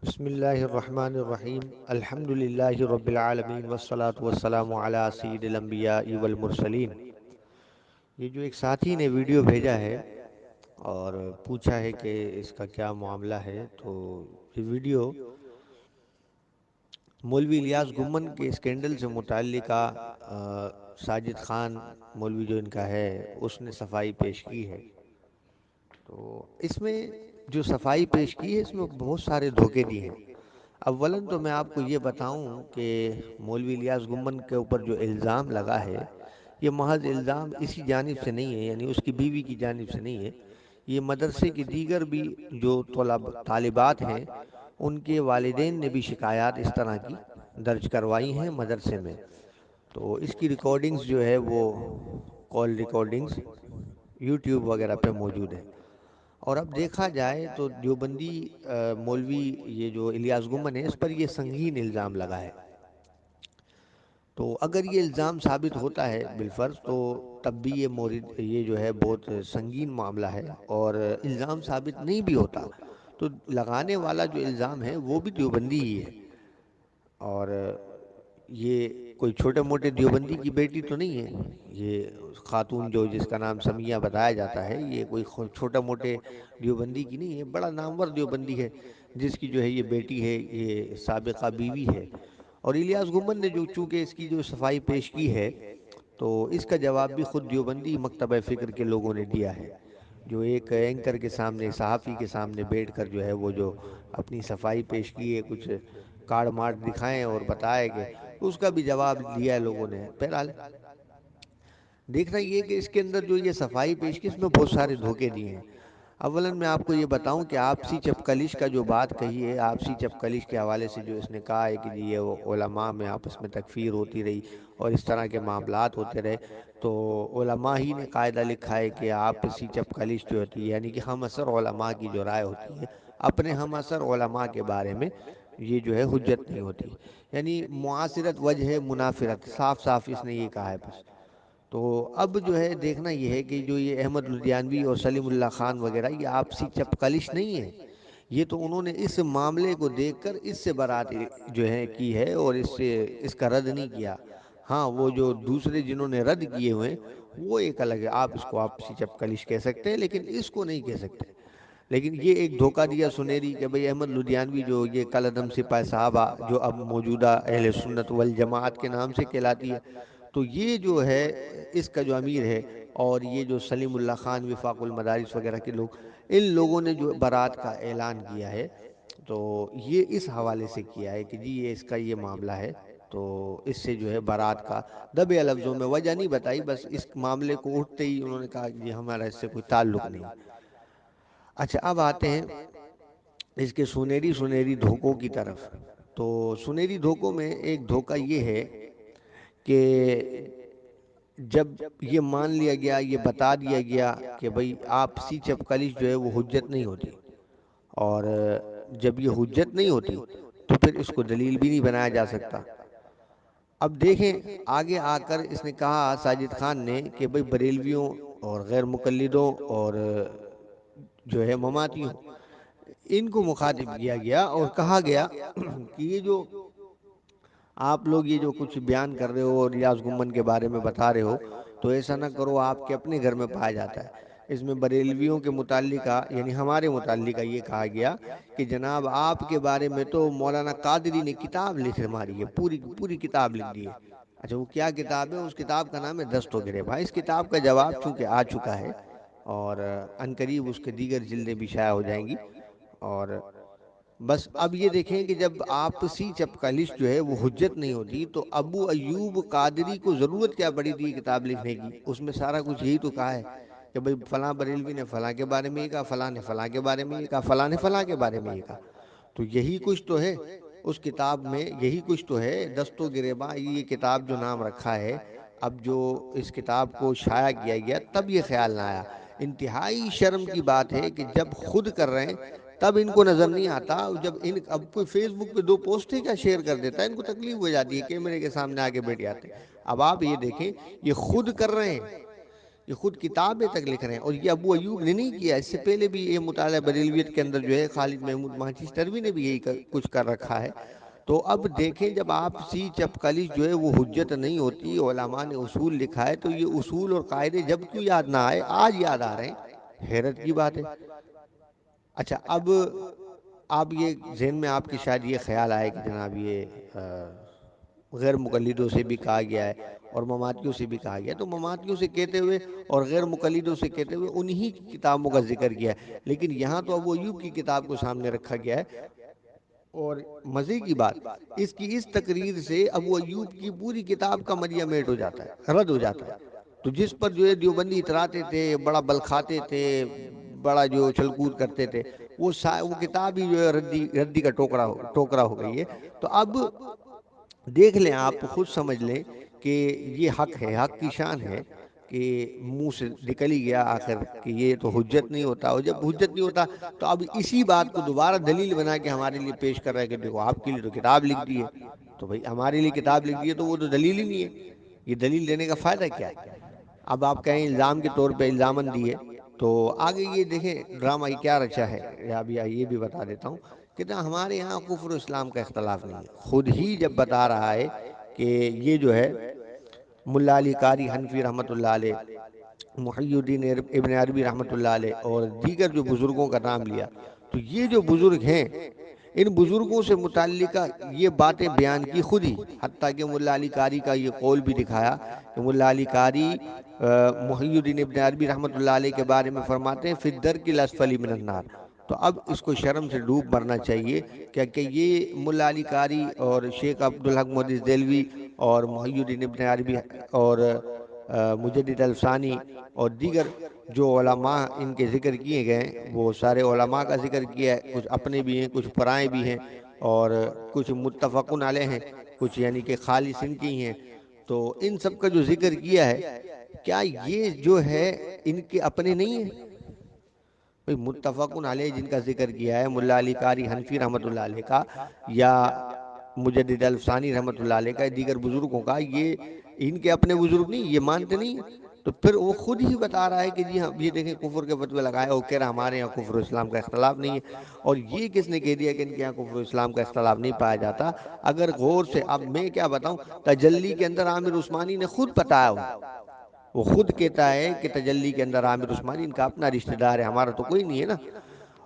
بسم اللہ الرحمن الرحیم الحمد للہ رب العالمین والصلاة والسلام علی سید الانبیاء والمرسلین۔ یہ جو ایک ساتھی نے ویڈیو بھیجا ہے اور پوچھا ہے کہ اس کا کیا معاملہ ہے، تو یہ ویڈیو مولوی الیاس گمن کے اسکینڈل سے متعلقہ ساجد خان مولوی جو ان کا ہے اس نے صفائی پیش کی ہے۔ تو اس میں جو صفائی پیش کی ہے اس میں بہت سارے دھوکے دیے ہیں۔ اولاً تو میں آپ کو یہ بتاؤں کہ مولوی الیاس گمن کے اوپر جو الزام لگا ہے یہ محض الزام اسی جانب سے نہیں ہے، یعنی اس کی بیوی کی جانب سے نہیں ہے۔ یہ مدرسے کی دیگر بھی جو طالبات ہیں ان کے والدین نے بھی شکایات اس طرح کی درج کروائی ہیں مدرسے میں۔ تو اس کی ریکارڈنگز جو ہے وہ کال ریکارڈنگز یوٹیوب وغیرہ پہ موجود ہے۔ اور اب دیکھا جائے تو دیوبندی مولوی یہ جو الیاس گمن ہے اس پر یہ سنگین الزام لگا ہے۔ تو اگر یہ الزام ثابت ہوتا ہے بالفرض تو تب بھی یہ مورد یہ جو ہے بہت سنگین معاملہ ہے، اور الزام ثابت نہیں بھی ہوتا تو لگانے والا جو الزام ہے وہ بھی دیوبندی ہی ہے، اور یہ کوئی چھوٹے موٹے دیوبندی کی بیٹی تو نہیں ہے۔ یہ خاتون جو جس کا نام سمیہ بتایا جاتا ہے یہ کوئی چھوٹا موٹے دیوبندی کی نہیں ہے، بڑا نامور دیوبندی ہے جس کی جو ہے یہ بیٹی ہے، یہ سابقہ بیوی ہے۔ اور الیاس گمن نے جو چونکہ اس کی جو صفائی پیش کی ہے تو اس کا جواب بھی خود دیوبندی مکتبہ فکر کے لوگوں نے دیا ہے، جو ایک اینکر کے سامنے صحافی کے سامنے بیٹھ کر جو ہے وہ جو اپنی صفائی پیش کی ہے، کچھ کارڈ مارٹ دکھائیں اور بتائے کہ اس کا بھی جواب دیا ہے لوگوں نے۔ بہرحال دیکھنا یہ کہ اس کے اندر جو یہ صفائی پیش کی اس میں بہت سارے دھوکے دیے ہیں۔ اولاً میں آپ کو یہ بتاؤں کہ آپسی چپکلش کا جو بات کہی ہے، آپسی چپکلش کے حوالے سے جو اس نے کہا ہے کہ جی یہ علماء میں آپس میں تکفیر ہوتی رہی اور اس طرح کے معاملات ہوتے رہے، تو علماء ہی نے قاعدہ لکھا ہے کہ آپسی چپکلش جو ہوتی ہے یعنی کہ ہم عصر علماء کی جو رائے ہوتی ہے اپنے ہم عصر علماء کے بارے میں یہ جو ہے حجت نہیں ہوتی، یعنی معاصرت وجہ منافرت، صاف صاف اس نے یہ کہا ہے بس۔ تو اب جو ہے دیکھنا یہ ہے کہ جو یہ احمد لدھیانوی اور سلیم اللہ خان وغیرہ یہ آپسی چپکلش نہیں ہے، یہ تو انہوں نے اس معاملے کو دیکھ کر اس سے برات جو ہے کی ہے اور اس کا رد نہیں کیا۔ ہاں وہ جو دوسرے جنہوں نے رد کیے ہوئے وہ ایک الگ ہے، آپ اس کو آپسی چپکلش کہہ سکتے ہیں لیکن اس کو نہیں کہہ سکتے۔ لیکن یہ ایک دھوکہ دیا سنہری کہ بھئی احمد لدھیانوی جو یہ کالعدم سپاہی صحابہ جو اب موجودہ اہل سنت والجماعت کے نام سے کہلاتی ہے، تو یہ جو ہے اس کا جو امیر ہے، اور یہ جو سلیم اللہ خان وفاق المدارس وغیرہ کے لوگ، ان لوگوں نے جو برات کا اعلان کیا ہے تو یہ اس حوالے سے کیا ہے کہ جی یہ اس کا یہ معاملہ ہے، تو اس سے جو ہے برات کا دبے لفظوں میں وجہ نہیں بتائی، بس اس معاملے کو اٹھتے ہی انہوں نے کہا کہ جی ہمارا اس سے کوئی تعلق نہیں۔ اچھا اب آتے ہیں اس کے سنہری سنہری دھوکوں کی طرف۔ تو سنہری دھوکوں میں ایک دھوکہ یہ ہے کہ جب یہ مان لیا گیا، یہ بتا دیا گیا کہ بھئی آپسی چپکلش جو ہے وہ حجت نہیں ہوتی، اور جب یہ حجت نہیں ہوتی تو پھر اس کو دلیل بھی نہیں بنایا جا سکتا۔ اب دیکھیں آگے آ کر اس نے کہا ساجد خان نے کہ بھئی بریلویوں اور غیر مقلدوں اور جو ہے مماتیوں ان کو مخاطب کیا گیا اور کہا گیا کہ یہ جو آپ لوگ یہ جو کچھ بیان کر رہے ہو اور ریاض گمن کے بارے میں بتا رہے ہو تو ایسا نہ کرو، آپ کے اپنے گھر میں پایا جاتا ہے۔ اس میں بریلویوں کے متعلقہ یعنی ہمارے متعلقہ یہ کہا گیا کہ جناب آپ کے بارے میں تو مولانا قادری نے کتاب لکھ ماری ہے، پوری پوری کتاب لکھ دی ہے۔ اچھا وہ کیا کتاب ہے؟ اس کتاب کا نام ہے دست و گریباں۔ اس کتاب کا جواب چونکہ آ چکا ہے اور عنقریب اس کے دیگر جلدیں بھی شائع ہو جائیں گی، اور بس اب یہ دیکھیں کہ جب آپسی چپکلش جو ہے وہ حجت نہیں ہوتی تو ابو ایوب قادری کو ضرورت کیا پڑی تھی کتاب لکھنے کی؟ اس میں سارا کچھ یہی تو کہا ہے کہ بھئی فلاں بریلوی نے فلاں کے بارے میں یہ کہا، فلاں نے فلاں کے بارے میں یہ کہا، فلاں نے فلاں کے بارے میں یہ کہا، تو یہی کچھ تو ہے اس کتاب میں، یہی کچھ تو ہے دست و گریباں یہ کتاب جو نام رکھا ہے۔ اب جو اس کتاب کو شائع کیا گیا تب یہ خیال نہ آیا۔ انتہائی شرم کی بات ہے کہ جب خود کر رہے ہیں تب ان کو نظر نہیں آتا، جب اب کوئی فیس بک پہ دو پوسٹیں کیا شیئر کر دیتا ہے ان کو تکلیف ہو جاتی ہے، کیمرے کے سامنے آگے بیٹھ جاتے ہیں۔ اب آپ یہ دیکھیں یہ خود کر رہے ہیں، یہ خود کتابیں تک لکھ رہے ہیں، اور یہ ابو ایوب نے نہیں کیا، اس سے پہلے بھی یہ مطالعہ بریلویت کے اندر جو ہے خالد محمود مانچسٹروی نے بھی یہی کچھ کر رکھا ہے۔ تو اب دیکھیں جب آپسی چپقلی جو ہے وہ حجت نہیں ہوتی، علماء نے اصول لکھا ہے، تو یہ اصول اور قاعدے جب کیوں یاد نہ آئے، آج یاد آ رہے ہیں، حیرت کی بات ہے۔ اچھا، اب آپ یہ ذہن میں آپ کے شاید یہ خیال آئے کہ جناب یہ غیر مقلدوں سے بھی کہا گیا ہے اور مماتیوں سے بھی کہا گیا، تو مماتیوں سے کہتے ہوئے اور غیر مقلدوں سے کہتے ہوئے انہی کی کتابوں کا ذکر کیا ہے، لیکن یہاں تو ابو ایوب کی کتاب کو سامنے رکھا گیا ہے، اور مزے کی بات اس کی اس تقریر سے ابو ایوب کی پوری کتاب کا مریا میٹ ہو جاتا ہے، رد ہو جاتا ہے۔ تو جس پر جو ہے دیوبندی اتراتے تھے، بڑا بل کھاتے تھے، بڑا جو اچھل کود کرتے تھے، وہ کتاب ہی جو ہے ردی کا ٹوکرا ہو گئی ہے۔ تو اب دیکھ لیں، آپ خود سمجھ لیں کہ یہ حق ہے، حق کی شان ہے کہ منہ سے نکل ہی گیا آخر کہ یہ تو حجت نہیں ہوتا، اور جب حجت نہیں ہوتا تو اب اسی بات کو دوبارہ دلیل بنا کے ہمارے لیے پیش کر رہا ہے کہ دیکھو آپ کے لیے تو کتاب لکھ دی ہے، تو بھئی ہمارے لیے کتاب لکھ دی ہے تو وہ تو دلیل ہی نہیں ہے، یہ دلیل دینے کا فائدہ کیا ہے؟ اب آپ کہیں الزام کے طور پہ الزامن دیے، تو آگے یہ دیکھیں ڈرامہ یہ کیا رچا ہے، یا اب یہ بھی بتا دیتا ہوں کہ ہمارے یہاں کفر و اسلام کا اختلاف نہیں ہے، خود ہی جب بتا رہا ہے کہ یہ جو ہے ملا علی قاری حنفی رحمۃ اللہ علیہ، محی الدین ابن عربی رحمۃ اللہ علیہ، اور دیگر جو بزرگوں کا نام لیا، تو یہ جو بزرگ ہیں ان بزرگوں سے متعلقہ یہ باتیں بیان کی خود ہی، حتیٰ کہ ملا علی قاری کا یہ قول بھی دکھایا کہ ملا علی قاری محی الدین ابن عربی رحمۃ اللہ علیہ کے بارے میں فرماتے ہیں فی الدرک الاسفل من النار۔ تو اب اس کو شرم سے ڈوب مرنا چاہیے کہ یہ ملا علی قاری اور شیخ عبدالحق محدث دہلوی اور محی الدین ابن عربی اور مجدد الفسانی اور دیگر جو علماء ان کے ذکر کیے گئے، وہ سارے علماء کا ذکر کیا ہے، کچھ اپنے بھی ہیں، کچھ پرائے بھی ہیں، اور کچھ متفقن علیہ ہیں، کچھ یعنی کہ خالص ان کی ہیں، تو ان سب کا جو ذکر کیا ہے، کیا یہ جو ہے ان کے اپنے نہیں ہیں؟ متفقن علیہ جن کا ذکر کیا ہے ملا علی قاری حنفی رحمۃ اللہ علیہ کا، یا مجدد الفسانی رحمۃ اللہ علیہ کا، دیگر بزرگوں کا، یہ ان کے اپنے بزرگ نہیں، یہ مانتے نہیں، تو پھر وہ خود ہی بتا رہا ہے کہ جی ہاں یہ دیکھیں کفر کے فتوے لگائے، وہ کہہ رہا ہمارے یہاں کفر و اسلام کا اختلاف نہیں ہے، اور یہ کس نے کہہ دیا کہ ان کے یہاں کفر و اسلام کا اختلاف نہیں پایا جاتا؟ اگر غور سے، اب میں کیا بتاؤں، تجلی کے اندر عامر عثمانی نے خود بتایا ہوا، وہ خود کہتا ہے کہ تجلی کے اندر عامر عثمانی ان کا اپنا رشتہ دار ہے، ہمارا تو کوئی نہیں ہے نا،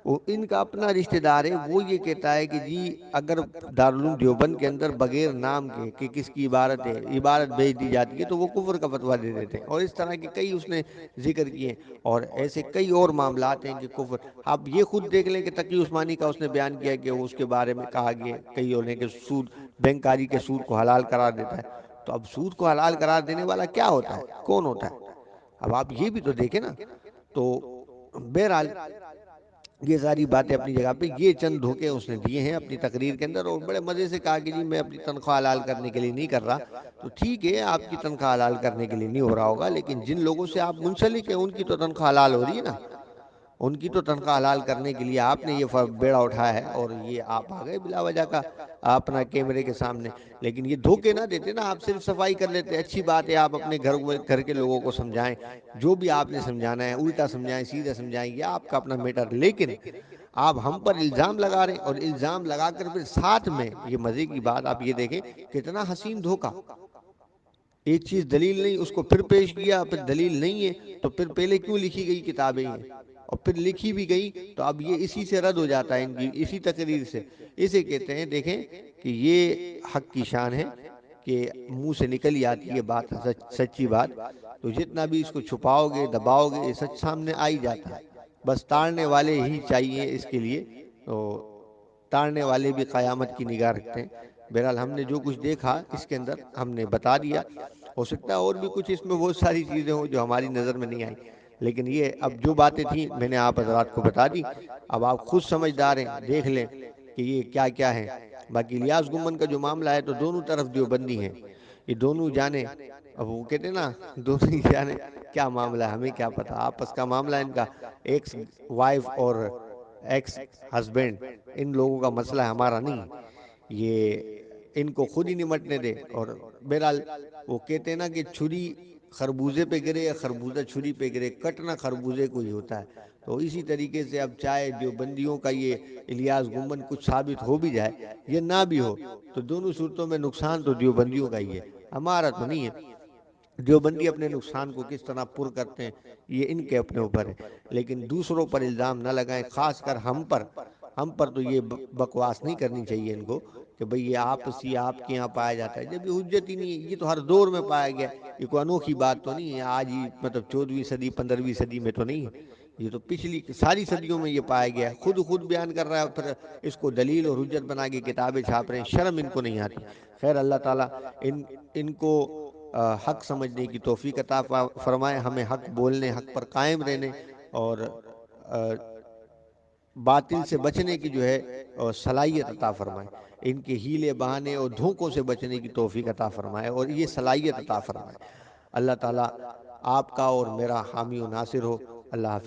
وہ ان کا اپنا رشتہ دار ہے، وہ یہ کہتا ہے کہ جی اگر دارالعلوم دیوبند کے اندر بغیر نام کے کہ کس کی عبارت ہے، عبارت بھیج دی جاتی ہے تو وہ کفر کا فتویٰ دے دیتے ہیں، اور اس طرح کے کئی اس نے ذکر کیے، اور ایسے کئی اور معاملات ہیں کہ کفر، آپ یہ خود دیکھ لیں کہ تقی عثمانی کا اس نے بیان کیا کہ وہ اس کے بارے میں کہا گیا کئی اور نے کہ سود، بینکاری کے سود کو حلال قرار دیتا ہے، تو اب سود کو حلال قرار دینے والا کیا ہوتا ہے، کون ہوتا ہے؟ اب آپ یہ بھی تو دیکھیں نا۔ تو بہرحال یہ ساری باتیں اپنی جگہ پہ، یہ چند دھوکے اس نے دیے ہیں اپنی تقریر کے اندر، اور بڑے مزے سے کہا کہ جی میں اپنی تنخواہ حلال کرنے کے لیے نہیں کر رہا، تو ٹھیک ہے آپ کی تنخواہ حلال کرنے کے لیے نہیں ہو رہا ہوگا، لیکن جن لوگوں سے آپ منسلک ہیں ان کی تو تنخواہ حلال ہو رہی ہے نا، ان کی تو تنخواہ حلال کرنے کے لیے آپ نے یہ بیڑا اٹھایا ہے، اور یہ آپ آ گئے بلا وجہ کا اپنا کیمرے کے سامنے، لیکن یہ دھوکے نہ دیتے نا، آپ صرف صفائی کر لیتے، اچھی بات ہے آپ اپنے گھر کے لوگوں کو سمجھائیں، جو بھی آپ نے سمجھانا ہے، الٹا سمجھائیں، سیدھا سمجھائیں، یہ آپ کا اپنا میٹر، لیکن آپ ہم پر الزام لگا رہے ہیں، اور الزام لگا کر پھر ساتھ میں یہ مزے کی بات آپ یہ دیکھیں کتنا حسین دھوکا، ایک چیز دلیل نہیں اس کو پھر پیش کیا، پھر دلیل نہیں ہے تو پھر پہلے کیوں لکھی گئی کتابیں ہیں، اور پھر لکھی بھی گئی تو اب یہ اسی سے رد ہو جاتا ہے ان کی اسی تقریر سے، اسے کہتے ہیں دیکھیں کہ یہ حق کی شان ہے کہ منہ سے نکل ہی آتی ہے بات، سچی بات، تو جتنا بھی اس کو چھپاؤ گے دباؤ گے یہ سچ سامنے آ ہی جاتا ہے، بس تاڑنے والے ہی چاہیے اس کے لیے، تو تاڑنے والے بھی قیامت کی نگاہ رکھتے ہیں۔ بہرحال ہم نے جو کچھ دیکھا اس کے اندر ہم نے بتا دیا، ہو سکتا ہے اور بھی کچھ اس میں بہت ساری چیزیں ہوں جو ہماری نظر میں نہیں آئی، لیکن یہ اب جو باتیں تھیں میں نے آپ حضرات کو بتا دی، اب آپ خود سمجھدار ہیں، دیکھ لیں کہ یہ کیا کیا ہے۔ باقی الیاس گمن کا جو معاملہ ہے تو دونوں طرف دیوبندی ہیں، یہ دونوں جانے، اب وہ کہتے ہیں نا دونوں ہی جانے کیا معاملہ ہے، ہمیں کیا پتا، آپس کا معاملہ ان کا، ایکس وائف اور ایکس ہسبینڈ، ان لوگوں کا مسئلہ ہے، ہمارا نہیں، یہ ان کو خود ہی نمٹنے دے، اور بہرحال وہ کہتے ہیں نا کہ چھری خربوزے پہ گرے یا خربوزہ چھری پہ گرے، کٹنا خربوزے کو ہی ہوتا ہے۔ تو اسی طریقے سے اب چاہے دیوبندیوں کا یہ الیاس گنبد کچھ ثابت ہو بھی جائے یہ نہ بھی ہو، تو دونوں صورتوں میں نقصان تو دیوبندیوں کا ہی ہے، ہمارا تو نہیں ہے۔ دیوبندی اپنے نقصان کو کس طرح پر کرتے ہیں یہ ان کے اپنے اوپر ہے، لیکن دوسروں پر الزام نہ لگائیں، خاص کر ہم پر تو یہ بکواس نہیں کرنی چاہیے ان کو کہ بھئی یہ آپسی آپ کے یہاں پایا جاتا ہے، جب یہ حجت ہی نہیں ہے، یہ تو ہر دور میں پایا گیا، یہ کوئی انوکھی بات تو نہیں ہے آج ہی، مطلب 14ویں صدی 15ویں صدی میں تو نہیں ہے، یہ تو پچھلی ساری صدیوں میں یہ پایا گیا ہے، خود بیان کر رہا ہے، پھر اس کو دلیل اور حجت بنا کے کتابیں چھاپ رہے ہیں، شرم ان کو نہیں آتی۔ خیر اللہ تعالیٰ ان کو حق سمجھنے کی توفیق عطا فرمائے، ہمیں حق بولنے، حق پر قائم رہنے اور باطل سے بچنے کی جو ہے صلاحیت عطا فرمائے، ان کے ہیلے بہانے اور دھوکوں سے بچنے کی توفیق عطا فرمائے اور یہ صلاحیت عطا فرمائے۔ اللہ تعالیٰ آپ کا اور میرا حامی و ناصر ہو۔ اللہ حافظ۔